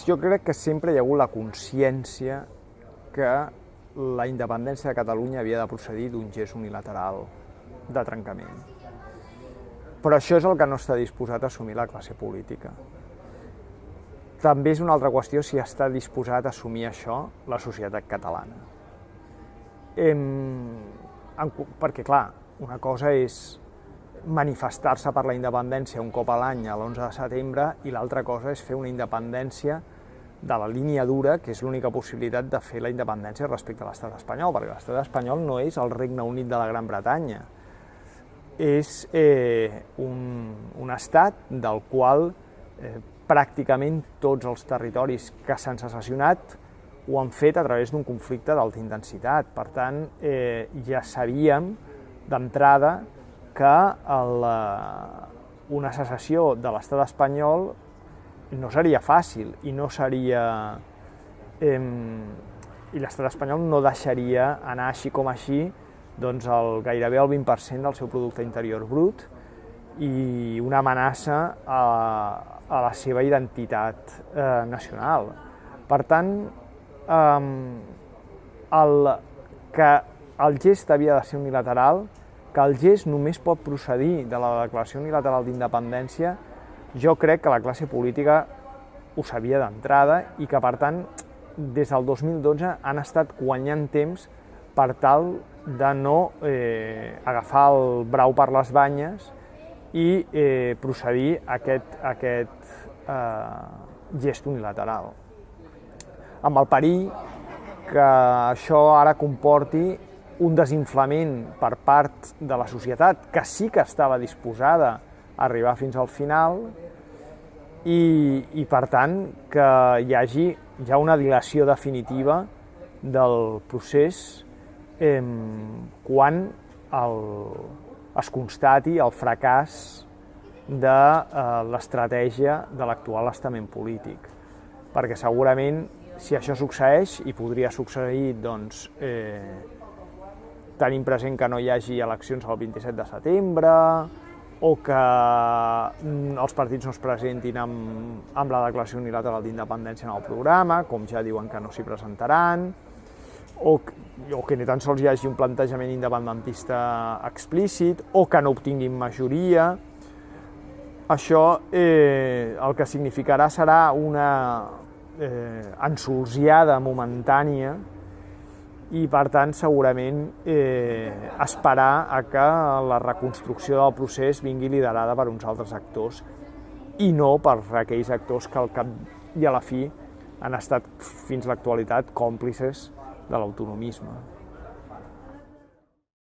Jo crec que sempre hi ha hagut la consciència que la independència de Catalunya havia de procedir d'un gest unilateral de trencament. Però això és el que no està disposat a assumir la classe política. També és una altra qüestió si està disposat a assumir això la societat catalana. Perquè, clar, una cosa és manifestar-se per la independència un cop a l'any a l'11 de setembre i l'altra cosa és fer una independència de la línia dura, que és l'única possibilitat de fer la independència respecte a l'estat espanyol, perquè l'estat espanyol no és el Regne Unit de la Gran Bretanya, és un estat del qual pràcticament tots els territoris que s'han secessionat ho han fet a través d'un conflicte d'alta intensitat. Per tant, ja sabíem d'entrada que una secessió de l'estat espanyol no seria fàcil i no seria... i l'estat espanyol no deixaria anar així com així doncs gairebé el 20% del seu producte interior brut i una amenaça a la seva identitat nacional. Per tant, que el gest havia de ser unilateral, que el gest només pot procedir de la declaració unilateral d'independència, jo crec que la classe política ho sabia d'entrada i que, per tant, des del 2012 han estat guanyant temps per tal de no agafar el brau per les banyes i procedir a aquest gest unilateral. Amb el perill que això ara comporti un desinflament per part de la societat, que sí que estava disposada a arribar fins al final, i per tant que hi hagi ja una dilació definitiva del procés quan es constati el fracàs de l'estratègia de l'actual estament polític. Perquè segurament, si això succeeix, i podria succeir, doncs, tenint present que no hi hagi eleccions el 27 de setembre, o que els partits no es presentin amb la declaració unilateral d'independència en el programa, com ja diuen que no s'hi presentaran, o que ni tan sols hi hagi un plantejament independentista explícit, o que no obtinguin majoria. Això el que significarà serà una ensolsiada momentània i, per tant, segurament esperar a que la reconstrucció del procés vingui liderada per uns altres actors i no per aquells actors que al cap i a la fi han estat fins a l'actualitat còmplices de l'autonomisme.